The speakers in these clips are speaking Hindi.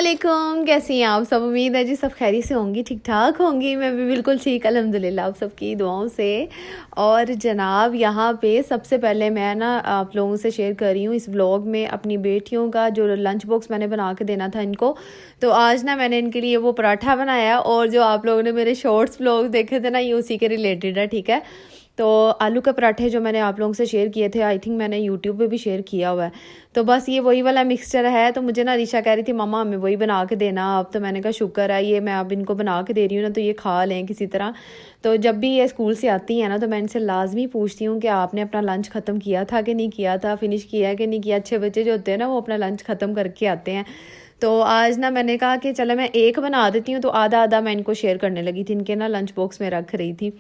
वालेकुम, कैसी हैं आप सब। उम्मीद है जी सब खैरी से होंगी, ठीक ठाक होंगी। मैं भी बिल्कुल ठीक अल्हम्दुलिल्लाह आप सबकी दुआओं से। और जनाब यहाँ पे सबसे पहले मैं ना आप लोगों से शेयर कर रही हूँ इस व्लॉग में अपनी बेटियों का जो लंच बॉक्स मैंने बना के देना था इनको। तो आज ना मैंने इनके लिए वो पराठा बनाया, और जो आप लोगों ने मेरे शॉर्ट्स व्लॉग देखे थे ना, ये उसी के रिलेटेड है, ठीक है। तो आलू के पराठे जो मैंने आप लोगों से शेयर किए थे, आई थिंक मैंने यूट्यूब पे भी शेयर किया हुआ है। तो बस ये वही वाला मिक्सचर है। तो मुझे ना रीशा कह रही थी मम्मा हमें वही बना के देना अब। तो मैंने कहा शुक्र है, ये मैं अब इनको बना के दे रही हूँ ना, तो ये खा लें किसी तरह। तो जब भी ये स्कूल से आती हैं ना, तो मैं इनसे लाजमी पूछती हूँ कि आपने अपना लंच ख़त्म किया था कि नहीं किया था, फिनिश किया है कि नहीं किया। अच्छे बच्चे जो होते हैं ना, वो अपना लंच ख़त्म करके आते हैं। तो आज ना मैंने कहा कि चलो मैं एक बना देती हूँ, तो आधा आधा मैं इनको शेयर करने लगी थी, इनके ना लंच बॉक्स में रख रही थी।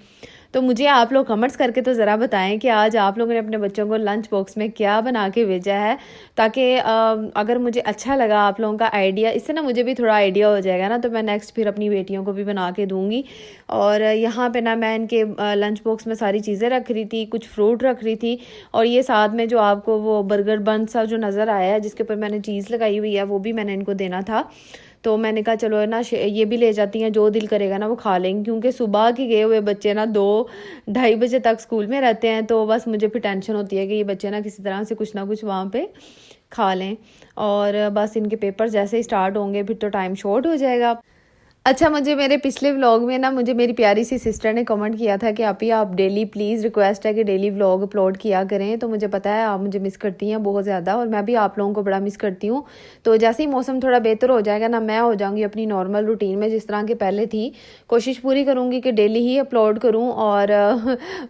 तो मुझे आप लोग कमेंट्स करके तो ज़रा बताएं कि आज आप लोगों ने अपने बच्चों को लंच बॉक्स में क्या बना के भेजा है, ताकि अगर मुझे अच्छा लगा आप लोगों का आइडिया, इससे ना मुझे भी थोड़ा आइडिया हो जाएगा ना, तो मैं नेक्स्ट फिर अपनी बेटियों को भी बना के दूँगी। और यहाँ पे ना मैं इनके लंच बॉक्स में सारी चीज़ें रख रही थी, कुछ फ्रूट रख रही थी, और ये साथ में जो आपको वो बर्गर बन सा जो नज़र आया है जिसके ऊपर मैंने चीज़ लगाई हुई है, वो भी मैंने इनको देना था। तो मैंने कहा चलो ना ये भी ले जाती हैं, जो दिल करेगा ना वो खा लेंगे, क्योंकि सुबह के गए हुए बच्चे ना 2-2:30 बजे तक स्कूल में रहते हैं। तो बस मुझे फिर टेंशन होती है कि ये बच्चे ना किसी तरह से कुछ ना कुछ वहाँ पे खा लें। और बस इनके पेपर जैसे ही स्टार्ट होंगे फिर तो टाइम शॉर्ट हो जाएगा। अच्छा, मुझे मेरे पिछले व्लॉग में ना मुझे मेरी प्यारी सी सिस्टर ने कमेंट किया था कि आप डेली प्लीज़ रिक्वेस्ट है कि डेली व्लॉग अपलोड किया करें। तो मुझे पता है आप मुझे मिस करती हैं बहुत ज़्यादा, और मैं भी आप लोगों को बड़ा मिस करती हूँ। तो जैसे ही मौसम थोड़ा बेहतर हो जाएगा ना, मैं हो जाऊँगी अपनी नॉर्मल रूटीन में जिस तरह के पहले थी। कोशिश पूरी करूँगी कि डेली ही अपलोड करूँ। और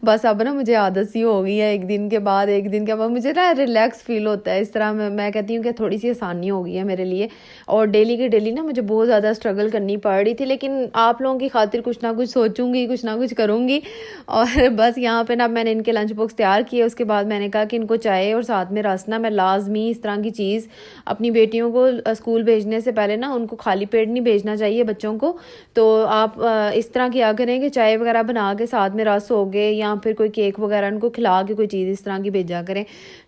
बस अब ना मुझे आदत सी हो गई है, एक दिन के बाद मुझे ना रिलैक्स फील होता है। इस तरह मैं कहती हूँ कि थोड़ी सी आसानी हो गई है मेरे लिए। और डेली के डेली ना मुझे बहुत ज़्यादा स्ट्रगल करनी पड़ रही थी, लेकिन आप लोगों की खातिर कुछ ना कुछ सोचूंगी, कुछ ना कुछ करूंगी। और बस यहाँ पे ना मैंने इनके लंच बॉक्स तैयार किए। उसके बाद मैंने कहा कि इनको चाय और साथ में रस ना मैं लाजमी इस तरह की चीज़ अपनी बेटियों को स्कूल भेजने से पहले ना उनको खाली पेट नहीं भेजना चाहिए बच्चों को। तो आप इस तरह किया करें कि चाय वगैरह बना के साथ में रस हो गए, या फिर कोई केक वगैरह इनको खिला के कोई चीज़ इस तरह की भेजा करें।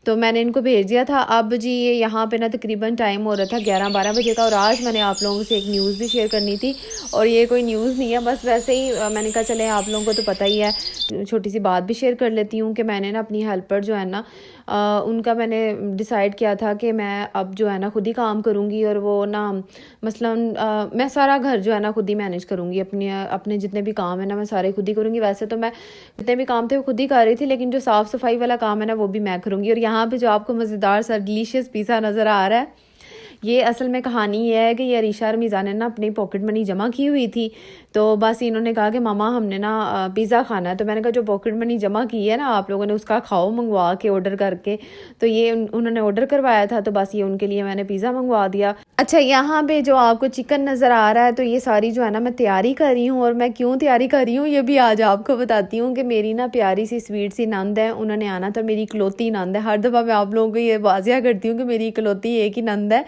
तो मैंने इनको भेज दिया था। अब जी ये यहाँ पे ना तकरीबन टाइम हो रहा था 11-12 बजे का, और आज मैंने आप लोगों से एक न्यूज़ भी शेयर करनी थी। और ये कोई न्यूज़ नहीं है, बस वैसे ही मैंने कहा चले आप लोगों को तो पता ही है, छोटी सी बात भी शेयर कर लेती हूँ कि मैंने ना अपनी हेल्पर जो है ना उनका मैंने डिसाइड किया था कि मैं अब जो है ना खुद ही काम करूँगी। और वो ना मसलन मैं सारा घर जो है ना खुद ही मैनेज करूँगी, अपने जितने भी काम है ना मैं सारे खुद ही करूँगी। वैसे तो मैं जितने भी काम थे वो खुद ही कर रही थी, लेकिन जो साफ़ सफाई वाला काम है ना वो भी मैं करूँगी। और यहाँ पे जो आपको मज़ेदार सा डिलीशियस पिज़्ज़ा नज़र आ रहा है, ये असल में कहानी ये है कि ये अरीशा और मीज़ा ने ना अपनी पॉकेट मनी जमा की हुई थी। तो बस इन्होंने कहा कि मामा हमने ना पिज़्ज़ा खाना है। तो मैंने कहा जो पॉकेट मनी जमा की है ना आप लोगों ने, उसका खाओ मंगवा के ऑर्डर करके। तो ये उन्होंने ऑर्डर करवाया था, तो बस ये उनके लिए मैंने पिज़्ज़ा मंगवा दिया। अच्छा, यहाँ पे जो आपको चिकन नज़र आ रहा है, तो ये सारी जो है ना मैं तैयारी कर रही हूँ। और मैं क्यों तैयारी कर रही हूँ ये भी आज आपको बताती हूँ कि मेरी ना प्यारी सी स्वीट सी नंद है, उन्होंने आना था। मेरी इकलौती नंद है, हर दफ़ा मैं आप लोगों को ये वाजिया करती हूँ कि मेरी इकलौती एक ही नंद है।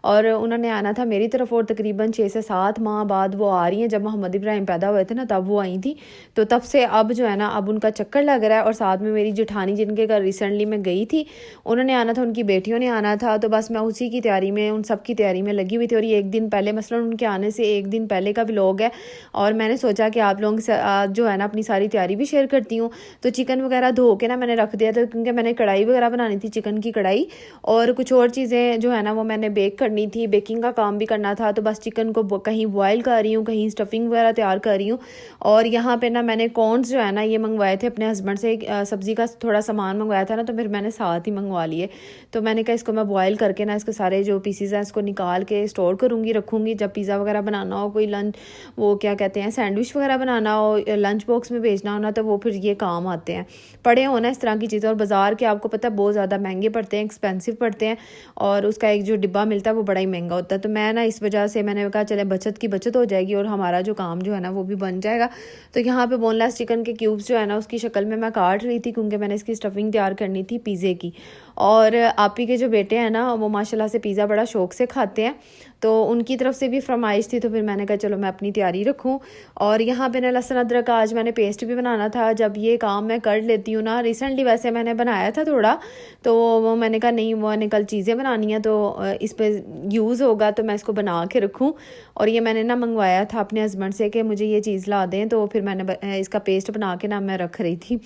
और उन्होंने आना था मेरी तरफ, और तकरीबन 6 से 7 माह बाद वो आ रही हैं। जब मोहम्मद इब्राहिम पैदा हुए थे ना तब वो आई थी। तो तब से अब जो है ना अब उनका चक्कर लग रहा है। और साथ में मेरी जेठानी जिनके घर रिसेंटली मैं गई थी, उन्होंने आना था, उनकी बेटियों ने आना था। तो बस मैं उसी की तैयारी में, उन सब की तैयारी में लगी हुई थी। और ये एक दिन पहले, मसलन उनके आने से एक दिन पहले का व्लॉग है। और मैंने सोचा कि आप लोगों से जो है ना अपनी सारी तैयारी भी शेयर करती हूँ। तो चिकन वगैरह धो के ना मैंने रख दिया था, क्योंकि मैंने कढ़ाई वगैरह बनानी थी, चिकन की कढ़ाई। और कुछ और चीज़ें जो है ना वो मैंने बेक करनी थी, बेकिंग का काम भी करना था। तो बस चिकन को कहीं बॉयल कर रही हूँ, कहीं स्टफिंग वगैरह तैयार कर रही हूँ। और यहाँ पे ना मैंने कॉर्न्स जो है ना ये मंगवाए थे अपने हस्बैंड से, सब्ज़ी का थोड़ा सामान मंगवाया था ना, तो फिर मैंने साथ ही मंगवा लिए। तो मैंने कहा इसको मैं बॉयल करके ना इसके सारे जो पीसीज हैं इसको निकाल के स्टोर करूँगी, रखूँगी। जब पिज़्ज़ा वगैरह बनाना हो, कोई लंच वो क्या कहते हैं सैंडविच वगैरह बनाना हो, लंच बॉक्स में भेजना हो ना, तो वो फिर ये काम आते हैं। पड़े हो ना इस तरह की चीज़ें। और बाज़ार के आपको पता है बहुत ज़्यादा महंगे पड़ते हैं, एक्सपेंसिव पड़ते हैं, और उसका एक जो डिब्बा मिलता है वो बड़ा ही महंगा होता है। तो मैं ना इस वजह से मैंने कहा चले बचत की बचत हो जाएगी, और हमारा जो काम जो है ना वो भी बन जाएगा। तो यहाँ पे बोनलेस चिकन के क्यूब्स जो है ना उसकी शक्ल में मैं काट रही थी, क्योंकि मैंने इसकी स्टफिंग तैयार करनी थी पिज़्ज़े की। और आप ही के जो बेटे हैं ना वो माशाल्लाह से पिज़्ज़ा बड़ा शौक़ से खाते हैं, तो उनकी तरफ से भी फरमाइश थी, तो फिर मैंने कहा चलो मैं अपनी तैयारी रखूं। और यहाँ पे ना लहसुन अदरक का आज मैंने पेस्ट भी बनाना था। जब ये काम मैं कर लेती हूँ ना, रिसेंटली वैसे मैंने बनाया था थोड़ा, तो वो मैंने कहा नहीं वो मैंने कल चीज़ें बनानी है तो इस पर यूज़ होगा, तो मैं इसको बना के रखूँ। और ये मैंने ना मंगवाया था अपने हस्बैंड से कि मुझे ये चीज़ ला दें, तो फिर मैंने इसका पेस्ट बना के ना मैं रख रही थी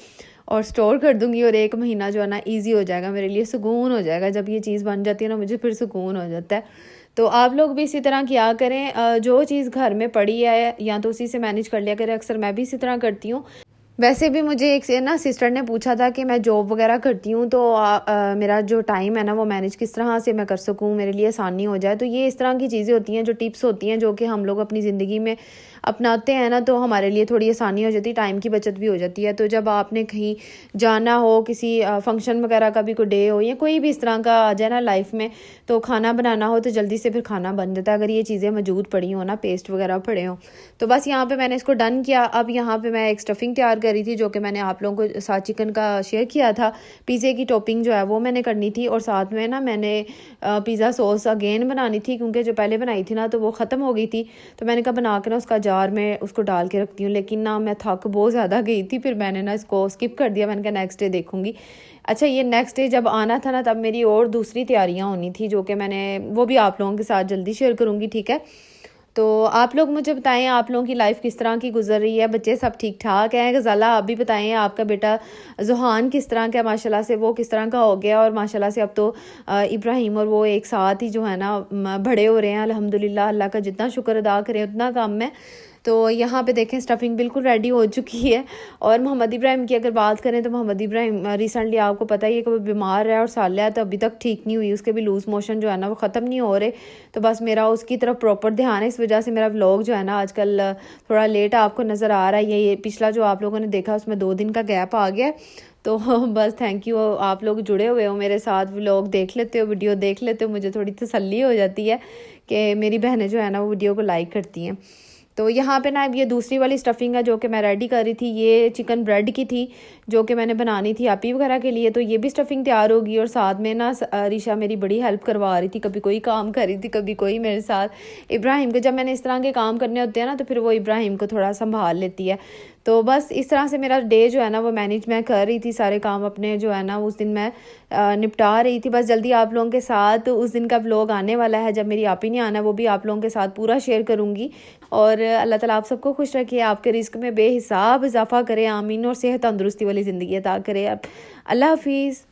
और स्टोर कर दूंगी। और 1 महीना जो है ना ईजी हो जाएगा मेरे लिए, सुकून हो जाएगा। जब ये चीज़ बन जाती है ना मुझे फिर सुकून हो जाता है। तो आप लोग भी इसी तरह किया करें, जो चीज़ घर में पड़ी है या तो उसी से मैनेज कर लिया करें। अक्सर मैं भी इसी तरह करती हूँ। वैसे भी मुझे एक ना सिस्टर ने पूछा था कि मैं जॉब वगैरह करती हूँ, तो मेरा जो टाइम है ना वो मैनेज किस तरह से मैं कर सकूँ, मेरे लिए आसानी हो जाए। तो ये इस तरह की चीज़ें होती हैं, जो टिप्स होती हैं, जो कि हम लोग अपनी ज़िंदगी में अपनाते हैं ना, तो हमारे लिए थोड़ी आसानी हो जाती है, टाइम की बचत भी हो जाती है। तो जब आपने कहीं जाना हो, किसी फंक्शन वगैरह का भी कोई डे हो या कोई भी इस तरह का आ जाए ना लाइफ में, तो खाना बनाना हो तो जल्दी से फिर खाना बन जाता है, अगर ये चीज़ें मौजूद पड़ी हो ना, पेस्ट वगैरह पड़े हों। तो बस यहाँ पे मैंने इसको डन किया। अब यहाँ पे मैं एक स्टफिंग तैयार कर रही थी, जो कि मैंने आप लोगों को साथ चिकन का शेयर किया था। पिज़्ज़े की टॉपिंग जो है वो मैंने करनी थी, और साथ में ना मैंने पिज़्ज़ा सॉस अगेन बनानी थी, क्योंकि जो पहले बनाई थी ना तो वो ख़त्म हो गई थी। तो मैंने कहा बना के ना उसका जार में उसको डाल के रखती हूँ, लेकिन ना मैं थक बहुत ज़्यादा गई थी, फिर मैंने ना इसको स्किप कर दिया। मैंने कहा नेक्स्ट डे देखूँगी। अच्छा, ये नेक्स्ट डे जब आना था ना, तब मेरी और दूसरी तैयारियाँ होनी थी, जो कि मैंने वो भी आप लोगों के साथ जल्दी शेयर करूँगी, ठीक है। तो आप लोग मुझे बताएं आप लोगों की लाइफ किस तरह की गुजर रही है, बच्चे सब ठीक ठाक हैं। गज़ाला आप भी बताएं, आपका बेटा ज़ुहान किस तरह का है, माशाल्लाह से वो किस तरह का हो गया। और माशाल्लाह से अब तो इब्राहिम और वो एक साथ ही जो है ना बड़े हो रहे हैं अल्हम्दुलिल्लाह। अल्लाह का जितना शुक्र अदा करें उतना कम है। तो यहाँ पे देखें स्टफिंग बिल्कुल रेडी हो चुकी है। और मोहम्मद इब्राहिम की अगर बात करें तो मोहम्मद इब्राहिम रिसेंटली आपको पता ही है कि वो बीमार है और साल है, तो अभी तक ठीक नहीं हुई। उसके भी लूज़ मोशन जो है ना वो ख़त्म नहीं हो रहे। तो बस मेरा उसकी तरफ प्रॉपर ध्यान है, इस वजह से मेरा व्लॉग जो है ना आजकल थोड़ा लेट आपको नज़र आ रहा है। ये पिछला जो आप लोगों ने देखा उसमें 2 दिन का गैप आ गया। तो बस थैंक यू, आप लोग जुड़े हुए हो मेरे साथ, व्लॉग देख लेते हो, वीडियो देख लेते हो, मुझे थोड़ी तसल्ली हो जाती है कि मेरी बहनें जो है ना वो वीडियो को लाइक करती हैं। तो यहाँ पे ना ये दूसरी वाली स्टफिंग है जो कि मैं रेडी कर रही थी, ये चिकन ब्रेड की थी जो कि मैंने बनानी थी आपी वगैरह के लिए। तो ये भी स्टफिंग तैयार होगी। और साथ में ना रिशा मेरी बड़ी हेल्प करवा रही थी, कभी कोई काम कर रही थी, कभी कोई मेरे साथ। इब्राहिम को जब मैंने इस तरह के काम करने होते हैं ना, तो फिर वो इब्राहिम को थोड़ा संभाल लेती है। तो बस इस तरह से मेरा डे जो है ना वो मैनेज मैं कर रही थी, सारे काम अपने जो है ना उस दिन मैं निपटा रही थी। बस जल्दी आप लोगों के साथ उस दिन का व्लॉग आने वाला है जब मेरी आपी ने आना, वो भी आप लोगों के साथ पूरा शेयर करूँगी। और अल्लाह ताला आप सबको खुश रखे, आपके रिस्क में बेहिसाब इजाफा करे, आमीन। और सेहत तंदुरुस्ती वाली ज़िंदगी अता करे। अब अल्लाह हाफिज़।